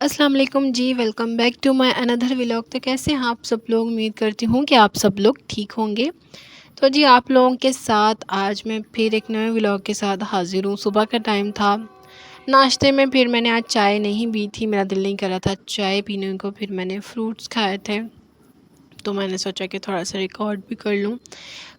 अस्सलाम वालेकुम जी, welcome back to my another vlog. तो कैसे हैं आप सब लोग? उम्मीद करती हूँ कि आप सब लोग ठीक होंगे। तो जी आप लोगों के साथ आज मैं फिर एक नए व्लॉग के साथ हाज़िर हूँ। सुबह का टाइम था, नाश्ते में फिर मैंने आज चाय नहीं पी थी, मेरा दिल नहीं कर रहा था चाय पीने को, फिर मैंने फ्रूट्स खाए थे। तो मैंने सोचा कि थोड़ा-सा रिकॉर्ड भी कर लूँ।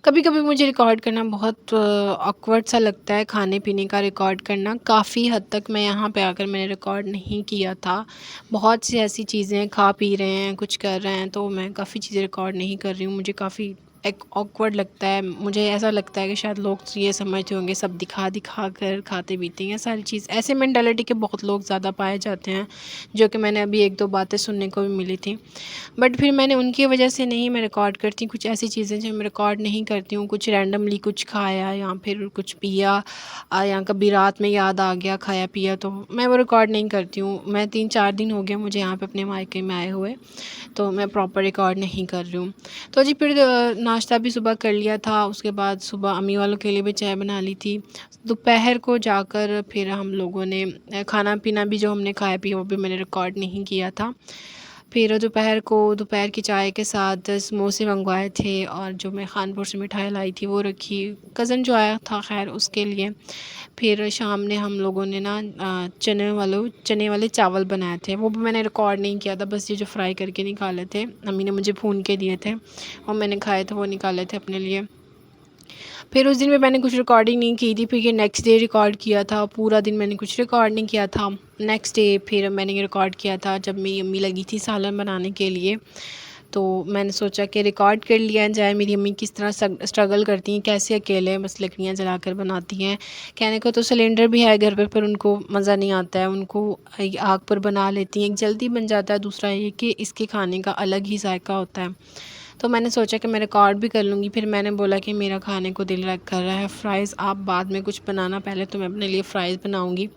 कभी-कभी मुझे रिकॉर्ड करना बहुत ऑकवर्ड सा लगता है, खाने-पीने का रिकॉर्ड करना। काफ़ी हद तक मैं यहाँ पे आकर मैंने रिकॉर्ड नहीं किया था। बहुत सी ऐसी चीज़ें खा-पी रहे हैं, कुछ कर रहे हैं, तो मैं काफ़ी चीज़ें रिकॉर्ड नहीं कर रही हूँ। मुझे काफ़ी एक ऑकवर्ड लगता है। मुझे ऐसा लगता है कि शायद लोग ये समझते होंगे सब दिखा-दिखा कर खाते-पीते हैं, ये सारी चीज़। ऐसे मेंटालिटी के बहुत लोग ज़्यादा पाए जाते हैं, जो कि मैंने अभी 1-2 बातें सुनने को भी मिली थी। बट फिर मैंने उनकी वजह से नहीं मैं रिकॉर्ड करती हूँ, कुछ ऐसी चीज़ें जो मैं रिकॉर्ड नहीं करती हूँ, कुछ रैंडमली कुछ खाया या फिर कुछ पिया या कभी रात में याद आ गया खाया पिया तो मैं वो रिकॉर्ड नहीं करती हूँ। मैं 3-4 दिन हो गए मुझे यहाँ पे अपने मायके में आए हुए, तो मैं प्रॉपर रिकॉर्ड नहीं कर रही हूँ। तो जी फिर नाश्ता भी सुबह कर लिया था, उसके बाद सुबह अम्मी वालों के लिए भी चाय बना ली थी। दोपहर को जाकर फिर हम लोगों ने खाना-पीना भी जो हमने खाया पिया वो भी मैंने रिकॉर्ड नहीं किया था। फिर दोपहर को दोपहर की चाय के साथ समोसे मंगवाए थे और जो मैं खानपुर से मिठाई लाई थी वो रखी, कज़न जो आया था ख़ैर उसके लिए। फिर शाम में हम लोगों ने ना चने वाले चावल बनाए थे, वो भी मैंने रिकॉर्ड नहीं किया था, बस ये जो फ्राई करके निकाले थे, अम्मी ने मुझे भून के दिए थे और मैंने खाए थे, वो निकाले थे अपने लिए। फिर उस दिन भी मैंने कुछ रिकॉर्डिंग नहीं की थी, फिर ये नेक्स्ट डे रिकॉर्ड किया था, पूरा दिन मैंने कुछ रिकॉर्ड नहीं किया था। नेक्स्ट डे फिर मैंने ये रिकॉर्ड किया था जब मेरी अम्मी लगी थी सालन बनाने के लिए, तो मैंने सोचा कि रिकॉर्ड कर लिया जाए मेरी अम्मी किस तरह स्ट्रगल करती हैं, कैसे अकेले बस लकड़ियाँ जलाकर बनाती हैं। कहने को तो सिलेंडर भी है घर पे पर उनको मज़ा नहीं आता है, उनको आग पर बना लेती हैं, एक जल्दी बन जाता है, दूसरा ये कि इसके खाने का अलग ही जायका होता है। तो मैंने सोचा कि मैं रिकॉर्ड भी कर लूँगी, फिर मैंने बोला कि मेरा खाने को दिल कर रहा है फ़्राइज़, आप बाद में कुछ बनाना, पहले तो मैं अपने लिए फ़्राइज़ बनाऊँगी।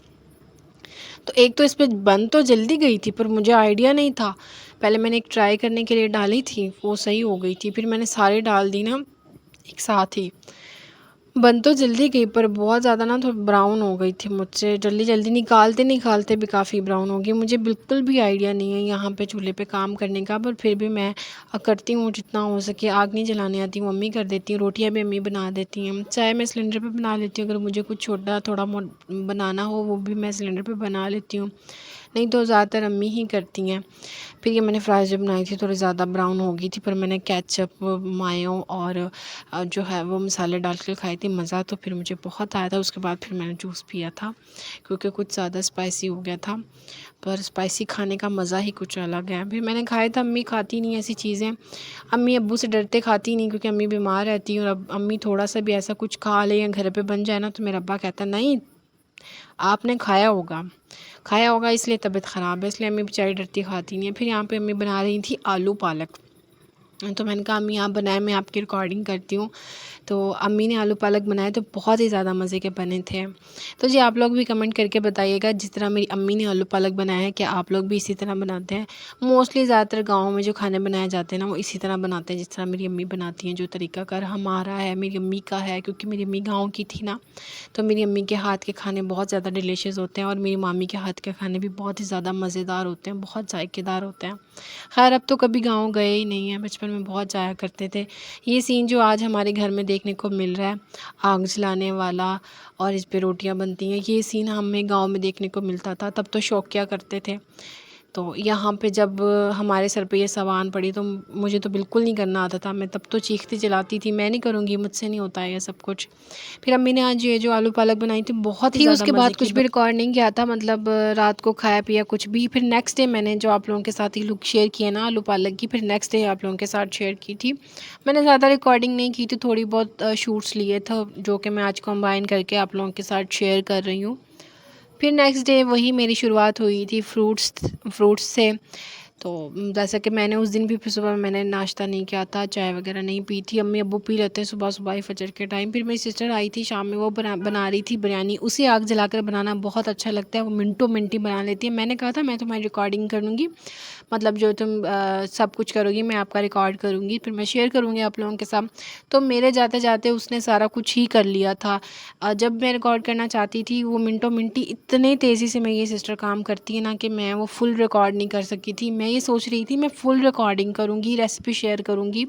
तो एक तो इस पे बन तो जल्दी गई थी पर मुझे आइडिया नहीं था। पहले मैंने एक ट्राई करने के लिए डाली थी, वो सही हो गई थी, फिर मैंने सारी डाल दी ना एक साथ ही। बन तो जल्दी गई पर बहुत ज़्यादा ना थोड़ी ब्राउन हो गई थी मुझसे, जल्दी-जल्दी निकालते-निकालते भी काफ़ी ब्राउन हो गई। मुझे बिल्कुल भी आइडिया नहीं है यहाँ पे चूल्हे पे काम करने का, पर फिर भी मैं करती हूँ जितना हो सके। आग नहीं जलाने आती, मम्मी कर देती हैं, रोटियाँ भी अम्मी बना देती हैं। चाय मैं सिलेंडर पे बना लेती हूँ, अगर मुझे कुछ छोटा थोड़ा बहुत बनाना हो वो भी मैं सिलेंडर पे बना लेती हूँ, नहीं तो ज़्यादातर अम्मी ही करती हैं। फिर ये मैंने फ्राइज़ जब बनाई थी थोड़ी ज़्यादा ब्राउन हो गई थी, पर मैंने केचअप, मायो और जो है वो मसाले डाल के खाई थी, मज़ा तो फिर मुझे बहुत आया था। उसके बाद फिर मैंने जूस पिया था क्योंकि कुछ ज़्यादा स्पाइसी हो गया था, पर स्पाइसी खाने का मज़ा ही कुछ अलग है। फिर मैंने खाए था, अम्मी खाती नहीं ऐसी चीज़ें, अम्मी अब्बू से डरते खाती नहीं क्योंकि अम्मी बीमार रहती है और अब अम्मी थोड़ा सा भी ऐसा कुछ खा ले या घर पे बन जाए ना तो मेरा अब्बा कहता है नहीं आपने खाया होगा इसलिए तबीयत ख़राब है, इसलिए अम्मी बेचारी डरती खाती नहीं है। फिर यहाँ पे अम्मी बना रही थी आलू पालक, तो मैंने कहा अम्मी आप बनाएं मैं आपकी रिकॉर्डिंग करती हूँ। तो अम्मी ने आलू पालक बनाए तो बहुत ही ज़्यादा मज़े के बने थे। तो जी आप लोग भी कमेंट करके बताइएगा जिस तरह मेरी अम्मी ने आलू पालक बनाया है क्या आप लोग भी इसी तरह बनाते हैं? मोस्टली ज़्यादातर गाँव में जो खाने बनाए जाते हैं ना वो इसी तरह बनाते हैं जिस तरह मेरी अम्मी बनाती हैं। जो तरीक़ाकार हमारा है, मेरी अम्मी का है, क्योंकि मेरी अम्मी गाँव की थी ना, तो मेरी अम्मी के हाथ के खाने बहुत ज़्यादा डिलीशियस होते हैं और मेरी मामी के हाथ के खाने भी बहुत ही ज़्यादा मज़ेदार होते हैं, बहुत जायकेदार होते हैं। ख़ैर अब तो कभी गाँव गए ही नहीं हैं, बचपन में बहुत जाया करते थे। ये सीन जो आज हमारे घर में देखने को मिल रहा है, आग जलाने वाला और इस पे रोटियां बनती हैं, ये सीन हमें गांव में देखने को मिलता था। तब तो शौक क्या करते थे। तो यहाँ पे जब हमारे सर पे ये सामान पड़ी तो मुझे तो बिल्कुल नहीं करना आता था, मैं तब तो चीखती चिल्लाती थी मैं नहीं करूँगी, मुझसे नहीं होता है ये सब कुछ। फिर अम्मी ने आज ये जो आलू पालक बनाई थी बहुत ही ज़्यादा उसके मज़े बाद की। कुछ भी रिकॉर्ड नहीं किया था, मतलब रात को खाया पिया कुछ भी। फिर नेक्स्ट डे मैंने जो आप लोगों के साथ ये लुक शेयर किए ना आलू पालक की, फिर नेक्स्ट डे आप लोगों के साथ शेयर की थी। मैंने ज़्यादा रिकॉर्डिंग नहीं की थी, थोड़ी बहुत शूट्स लिए थे जो कि मैं आज कंबाइन करके आप लोगों के साथ शेयर कर रही हूँ। फिर नेक्स्ट डे वही मेरी शुरुआत हुई थी फ्रूट्स से। तो जैसा कि मैंने उस दिन भी फिर सुबह मैंने नाश्ता नहीं किया था, चाय वगैरह नहीं पी थी। अम्मी अब्बू पी लेते हैं सुबह सुबह ही फजर के टाइम। फिर मेरी सिस्टर आई थी शाम में, वो बना रही थी बिरयानी। उसे आग जलाकर बनाना बहुत अच्छा लगता है, वो मिनटों मिनटी बना लेती है। मैंने कहा था मैं तुम्हारी रिकॉर्डिंग करूँगी, मतलब जो तुम सब कुछ करोगी मैं आपका रिकॉर्ड करूँगी, फिर मैं शेयर करूँगी आप लोगों के साथ। तो मेरे जाते जाते उसने सारा कुछ ही कर लिया था। जब मैं रिकॉर्ड करना चाहती थी वो मिनटों मिनटी इतने तेज़ी से मेरी ये सिस्टर काम करती है ना कि मैं वो फुल रिकॉर्ड नहीं कर सकी थी। मैं ये सोच रही थी मैं फुल रिकॉर्डिंग करूँगी, रेसिपी शेयर करूँगी,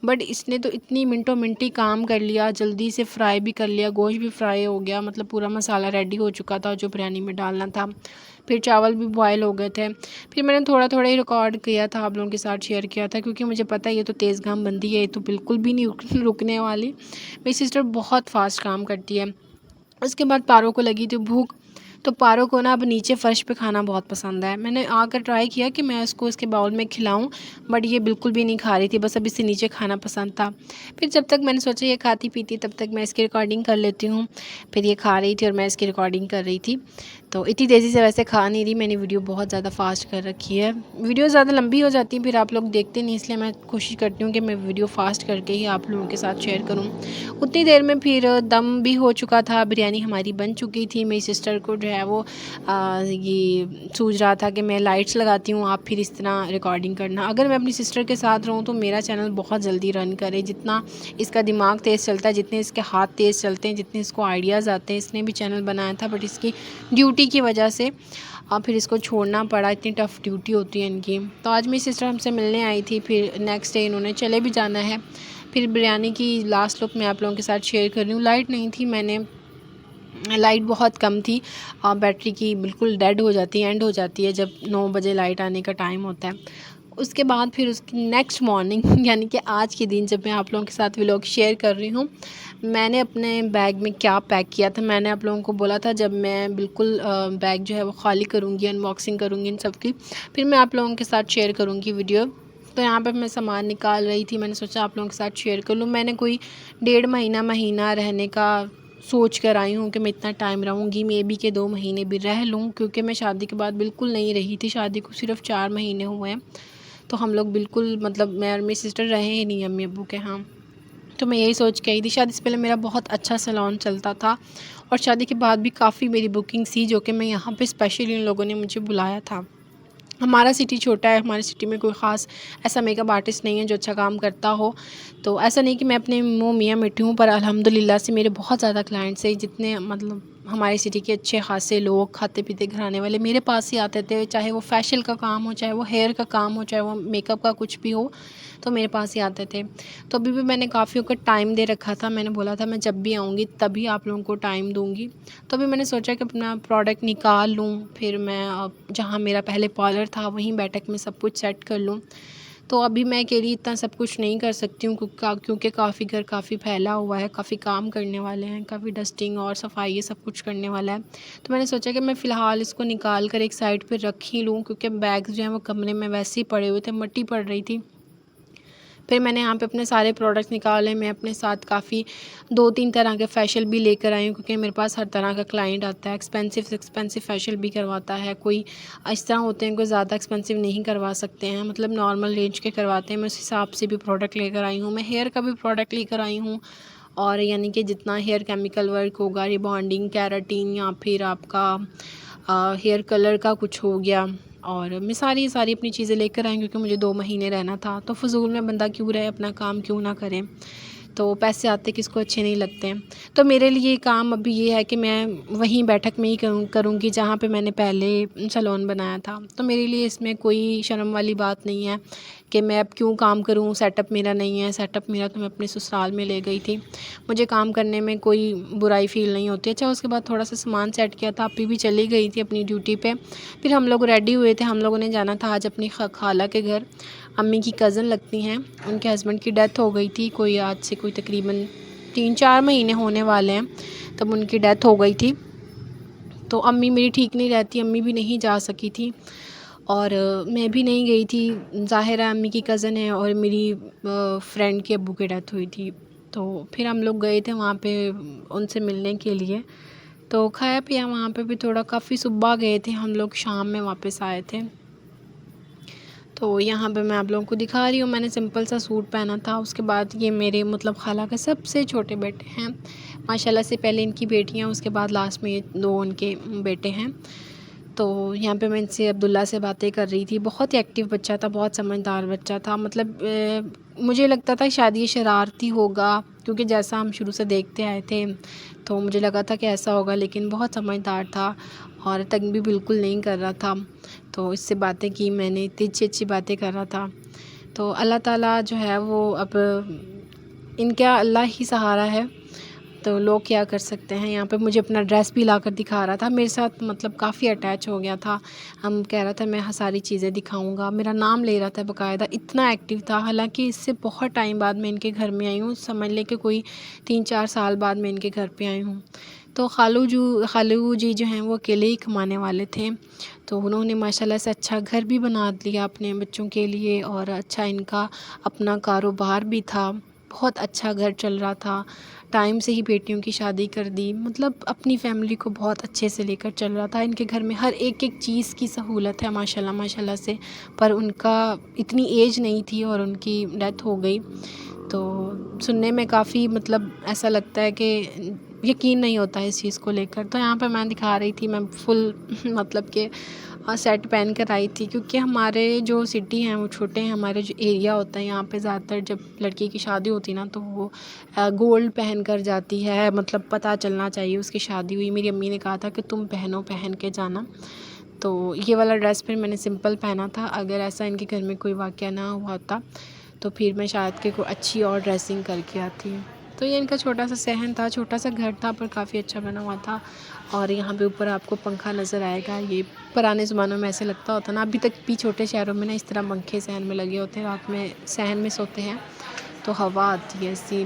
बट इसने तो इतनी मिनटों मिनटी काम कर लिया, जल्दी से फ्राई भी कर लिया, गोश्त भी फ्राई हो गया, मतलब पूरा मसाला रेडी हो चुका था जो बिरयानी में डालना था। फिर चावल भी बॉयल हो गए थे। फिर मैंने थोड़ा थोड़ा ही रिकॉर्ड किया था, आप लोगों के साथ शेयर किया था, क्योंकि मुझे पता है ये तो तेज़ काम बंदी है, ये तो बिल्कुल भी नहीं रुकने वाली। मेरी सिस्टर बहुत फास्ट काम करती है। उसके बाद पारो को लगी थी भूख, तो पारो को ना अब नीचे फ़र्श पे खाना बहुत पसंद है। मैंने आकर ट्राई किया कि मैं उसको उसके बाउल में खिलाऊं, बट ये बिल्कुल भी नहीं खा रही थी, बस अब इसे नीचे खाना पसंद था। फिर जब तक मैंने सोचा ये खाती पीती तब तक मैं इसकी रिकॉर्डिंग कर लेती हूँ। फिर ये खा रही थी और मैं इसकी रिकॉर्डिंग कर रही थी। तो इतनी तेज़ी से वैसे खा नहीं रही, मैंने वीडियो बहुत ज़्यादा फास्ट कर रखी है। वीडियो ज़्यादा लंबी हो जाती है फिर आप लोग देखते नहीं, इसलिए मैं कोशिश करती हूँ कि मैं वीडियो फास्ट करके ही आप लोगों के साथ शेयर करूँ। उतनी देर में फिर दम भी हो चुका था, बिरयानी हमारी बन चुकी थी। मेरी सिस्टर को जो है वो ये सूझ रहा था कि मैं लाइट्स लगाती हूँ, आप फिर इस तरह रिकॉर्डिंग करना। अगर मैं अपनी सिस्टर के साथ रहूँ तो मेरा चैनल बहुत जल्दी रन करे। जितना इसका दिमाग तेज़ चलता है, जितने इसके हाथ तेज़ चलते हैं, जितने इसको आइडियाज़ आते हैं, इसने भी चैनल बनाया था, बट इसकी ड्यूटी की वजह से फिर इसको छोड़ना पड़ा। इतनी टफ़ ड्यूटी होती है इनकी। तो आज मेरी सिस्टर हमसे मिलने आई थी, फिर नेक्स्ट डे इन्होंने चले भी जाना है। फिर बिरयानी की लास्ट लुक मैं आप लोगों के साथ शेयर कर रही हूँ। लाइट नहीं थी, मैंने लाइट बहुत कम थी, बैटरी की बिल्कुल डेड हो जाती है, एंड हो जाती है जब 9 बजे लाइट आने का टाइम होता है। उसके बाद फिर उसकी नेक्स्ट मॉर्निंग यानी कि आज के दिन जब मैं आप लोगों के साथ व्लॉग शेयर कर रही हूँ, मैंने अपने बैग में क्या पैक किया था। मैंने आप लोगों को बोला था जब मैं बिल्कुल बैग जो है वो खाली करूँगी, अनबॉक्सिंग करूँगी इन सब की, फिर मैं आप लोगों के साथ शेयर करूँगी वीडियो। तो यहाँ पे मैं सामान निकाल रही थी, मैंने सोचा आप लोगों के साथ शेयर कर लूँ। मैंने कोई 1.5 महीना रहने का सोच कर आई हूँ कि मैं इतना टाइम रहूँगी, मे बी के 2 महीने भी रह लूँ, क्योंकि मैं शादी के बाद बिल्कुल नहीं रही थी। शादी को सिर्फ 4 महीने हुए हैं, तो हम लोग बिल्कुल मतलब मैं और मेरी सिस्टर रहे ही नहीं अम्मी अब्बू के यहाँ। तो मैं यही सोच के आई थी। शादी से पहले मेरा बहुत अच्छा सैलून चलता था, और शादी के बाद भी काफ़ी मेरी बुकिंग थी, जो कि मैं यहाँ पे स्पेशली इन लोगों ने मुझे बुलाया था। हमारा सिटी छोटा है, हमारी सिटी में कोई ख़ास ऐसा मेकअप आर्टिस्ट नहीं है जो अच्छा काम करता हो। तो ऐसा नहीं कि मैं अपने मुँह मियाँ मिट्टी हूँ, पर अल्हम्दुलिल्लाह से मेरे बहुत ज़्यादा क्लाइंट्स हैं। जितने मतलब हमारी सिटी के अच्छे खासे लोग, खाते पीते घराने वाले मेरे पास ही आते थे, चाहे वो फेशियल का काम हो, चाहे वो हेयर का काम हो, चाहे वो मेकअप का कुछ भी हो, तो मेरे पास ही आते थे। तो अभी भी मैंने काफ़ी का टाइम दे रखा था, मैंने बोला था मैं जब भी आऊँगी तभी आप लोगों को टाइम दूँगी। तो अभी मैंने सोचा कि अपना प्रोडक्ट निकाल लूँ, फिर मैं जहाँ मेरा पहले पार्लर था वहीं बैठक में सब कुछ सेट कर लूँ। तो अभी मैं अकेली इतना सब कुछ नहीं कर सकती हूँ, क्योंकि काफ़ी घर काफ़ी फैला हुआ है, काफ़ी काम करने वाले हैं, काफ़ी डस्टिंग और सफाई ये सब कुछ करने वाला है। तो मैंने सोचा कि मैं फ़िलहाल इसको निकाल कर एक साइड पे रख ही लूँ, क्योंकि बैग्स जो हैं वो कमरे में वैसे ही पड़े हुए थे, मिट्टी पड़ रही थी। फिर मैंने यहाँ पे अपने सारे प्रोडक्ट्स निकाले। मैं अपने साथ काफ़ी 2-3 तरह के फेशियल भी लेकर आई हूँ, क्योंकि मेरे पास हर तरह का क्लाइंट आता है। एक्सपेंसिव से एक्सपेंसिव फेशियल भी करवाता है, कोई इस तरह होते हैं कोई ज़्यादा एक्सपेंसिव नहीं करवा सकते हैं, मतलब नॉर्मल रेंज के करवाते हैं। मैं उस हिसाब से भी प्रोडक्ट लेकर आई हूँ। मैं हेयर का भी प्रोडक्ट लेकर आई हूँ, और यानी कि जितना हेयर केमिकल वर्क होगा, रिबॉन्डिंग, केराटिन, या फिर आपका हेयर कलर का कुछ हो गया, और मैं सारी सारी अपनी चीज़ें लेकर आई, क्योंकि मुझे 2 महीने रहना था। तो फ़िज़ूल में बंदा क्यों रहे, अपना काम क्यों ना करें। तो पैसे आते किसको अच्छे नहीं लगते हैं। तो मेरे लिए काम अभी ये है कि मैं वहीं बैठक में ही करूँगी जहाँ पे मैंने पहले सैलून बनाया था। तो मेरे लिए इसमें कोई शर्म वाली बात नहीं है कि मैं अब क्यों काम करूँ, सेटअप मेरा नहीं है। सेटअप मेरा तो मैं अपने ससुराल में ले गई थी, मुझे काम करने में कोई बुराई फ़ील नहीं होती। अच्छा, उसके बाद थोड़ा सा सामान सेट किया था, अप्पी भी चली गई थी अपनी ड्यूटी पे। फिर हम लोग रेडी हुए थे, हम लोगों ने जाना था आज अपनी खाला के घर। अम्मी की कज़न लगती हैं, उनके हस्बैंड की डेथ हो गई थी, कोई आज से कोई तकरीबन 3-4 महीने होने वाले हैं तब उनकी डेथ हो गई थी। तो अम्मी मेरी ठीक नहीं रहती, अम्मी भी नहीं जा सकी थी, और मैं भी नहीं गई थी। ज़ाहिर है अम्मी की कज़न है, और मेरी फ्रेंड के अब्बू की डेथ हुई थी। तो फिर हम लोग गए थे वहाँ पे उनसे मिलने के लिए। तो खाया पिया वहाँ पे भी थोड़ा, काफ़ी सुबह गए थे हम लोग, शाम में वापस आए थे। तो यहाँ पे मैं आप लोगों को दिखा रही हूँ, मैंने सिंपल सा सूट पहना था। उसके बाद ये मेरे मतलब खाला के सबसे छोटे बेटे हैं माशाल्लाह से, पहले इनकी बेटियाँ, उसके बाद लास्ट में ये 2 उनके बेटे हैं। तो यहाँ पे मैं इनसे अब्दुल्ला से बातें कर रही थी। बहुत ही एक्टिव बच्चा था, बहुत समझदार बच्चा था। मतलब मुझे लगता था शायद ये शरारती होगा, क्योंकि जैसा हम शुरू से देखते आए थे तो मुझे लगा था कि ऐसा होगा, लेकिन बहुत समझदार था और तंग भी बिल्कुल नहीं कर रहा था। तो इससे बातें की मैंने, इतनी अच्छी बातें कर रहा था। तो अल्लाह ताला जो है वो अब इनका अल्लाह ही सहारा है, तो लोग क्या कर सकते हैं। यहाँ पे मुझे अपना ड्रेस भी लाकर दिखा रहा था, मेरे साथ मतलब काफ़ी अटैच हो गया था। हम कह रहा था मैं सारी चीज़ें दिखाऊंगा, मेरा नाम ले रहा था बाकायदा, इतना एक्टिव था। हालांकि इससे बहुत टाइम बाद मैं इनके घर में आई हूँ, समझ ले कि कोई 3-4 साल बाद मैं इनके घर पे आई हूँ। तो खालू जी जो हैं वो अकेले ही कमाने वाले थे, तो उन्होंने माशाल्लाह से अच्छा घर भी बना लिया अपने बच्चों के लिए, और अच्छा इनका अपना कारोबार भी था, बहुत अच्छा घर चल रहा था। टाइम से ही बेटियों की शादी कर दी, मतलब अपनी फैमिली को बहुत अच्छे से लेकर चल रहा था। इनके घर में हर एक चीज़ की सहूलत है माशाल्लाह माशाल्लाह से। पर उनका इतनी एज नहीं थी और उनकी डेथ हो गई। तो सुनने में काफ़ी मतलब ऐसा लगता है कि यकीन नहीं होता है इस चीज़ को लेकर। तो यहाँ पे मैं दिखा रही थी, मैं फुल मतलब कि सेट पहन कर आई थी, क्योंकि हमारे जो सिटी हैं वो छोटे हैं। हमारे जो एरिया होता है यहाँ पे ज़्यादातर जब लड़की की शादी होती ना, तो वो गोल्ड पहन कर जाती है, मतलब पता चलना चाहिए उसकी शादी हुई। मेरी अम्मी ने कहा था कि तुम पहन के जाना। तो ये वाला ड्रेस फिर मैंने सिंपल पहना था। अगर ऐसा इनके घर में कोई वाक़या ना हुआ होता तो फिर मैं शायद कि कोई अच्छी और ड्रेसिंग करके आती। तो ये इनका छोटा सा सहन था, छोटा सा घर था, पर काफ़ी अच्छा बना हुआ था। और यहाँ पे ऊपर आपको पंखा नज़र आएगा। ये पुराने ज़मानों में ऐसे लगता होता ना, अभी तक भी छोटे शहरों में ना इस तरह पंखे सहन में लगे होते हैं, रात में सहन में सोते हैं तो हवा आती है ऐसी।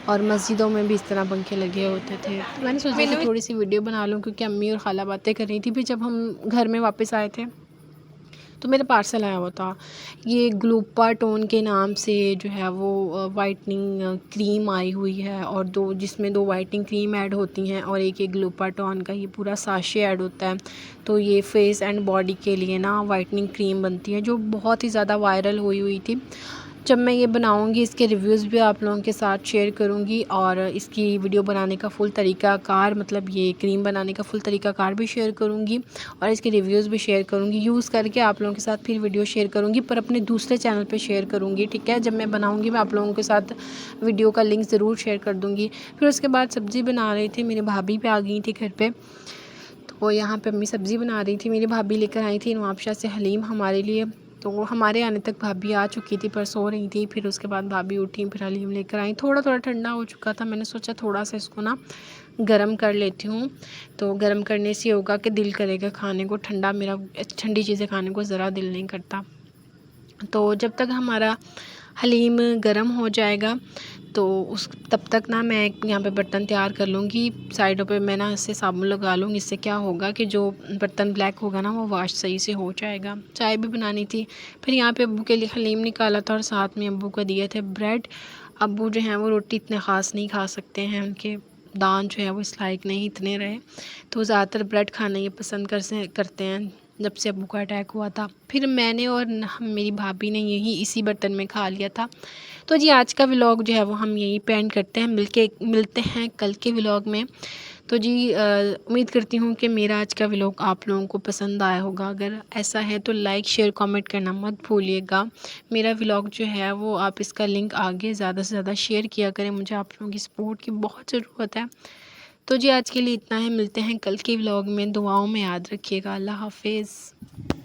और मस्जिदों में भी इस तरह पंखे लगे होते थे। तो मैंने सोचा कि थोड़ी सी वीडियो बना लूँ, क्योंकि अम्मी और खाला बातें कर रही थी। फिर जब हम घर में वापस आए थे तो मेरा पार्सल आया हुआ था। ये ग्लूपाटोन के नाम से जो है वो वाइटनिंग क्रीम आई हुई है, और जिसमें 2 वाइटनिंग क्रीम ऐड होती हैं और एक ग्लूपाटोन का ये पूरा साशे ऐड होता है। तो ये फेस एंड बॉडी के लिए ना वाइटनिंग क्रीम बनती है, जो बहुत ही ज़्यादा वायरल हुई थी। जब मैं ये बनाऊंगी इसके रिव्यूज़ भी आप लोगों के साथ शेयर करूंगी, और इसकी वीडियो बनाने का फ़ुल तरीक़ाकार, मतलब ये क्रीम बनाने का फ़ुल तरीक़ाकार भी शेयर करूंगी, और इसके रिव्यूज़ भी शेयर करूंगी। यूज़ करके आप लोगों के साथ फिर वीडियो शेयर करूंगी, पर अपने दूसरे चैनल पे शेयर करूंगी, ठीक है। जब मैं बनाऊंगी मैं आप लोगों के साथ वीडियो का लिंक ज़रूर शेयर कर दूँगी। फिर उसके बाद सब्ज़ी बना रही थी, मेरी भाभी भी आ गई थी घर पर। तो यहाँ पर अम्मी सब्ज़ी बना रही थी, मेरी भाभी लेकर आई थी नवाबशाह से हलीम हमारे लिए। तो हमारे आने तक भाभी आ चुकी थी, पर सो रही थी। फिर उसके बाद भाभी उठी, फिर हलीम लेकर आई। थोड़ा थोड़ा ठंडा हो चुका था, मैंने सोचा थोड़ा सा इसको ना गरम कर लेती हूँ। तो गरम करने से होगा कि दिल करेगा खाने को, ठंडा मेरा ठंडी चीज़ें खाने को ज़रा दिल नहीं करता। तो जब तक हमारा हलीम गरम हो जाएगा तो तब तक ना मैं यहाँ पे बर्तन तैयार कर लूँगी। साइडों पे मैं ना इससे साबुन लगा लूँगी। इससे क्या होगा कि जो बर्तन ब्लैक होगा ना वो वॉश सही से हो जाएगा। चाय भी बनानी थी, फिर यहाँ पे अब्बू के लिए हलीम निकाला था और साथ में अब्बू को दिए थे ब्रेड। अब्बू जो हैं वो रोटी इतने ख़ास नहीं खा सकते हैं, उनके दांत जो है वो इस लायक नहीं इतने रहे, तो ज़्यादातर ब्रेड खाना ये पसंद करते हैं। जब से अब्बू का अटैक हुआ था, फिर मैंने और मेरी भाभी ने यही इसी बर्तन में खा लिया था। तो जी आज का व्लॉग जो है वो हम यहीं पे एंड करते हैं, मिलते हैं कल के व्लॉग में। तो जी उम्मीद करती हूँ कि मेरा आज का व्लॉग आप लोगों को पसंद आया होगा। अगर ऐसा है तो लाइक शेयर कमेंट करना मत भूलिएगा। मेरा व्लॉग जो है वो आप इसका लिंक आगे ज़्यादा से ज़्यादा शेयर किया करें, मुझे आप लोगों की सपोर्ट की बहुत ज़रूरत है। तो जी आज के लिए इतना है, मिलते हैं कल के व्लॉग में। दुआओं में याद रखिएगा। अल्लाह हाफिज़।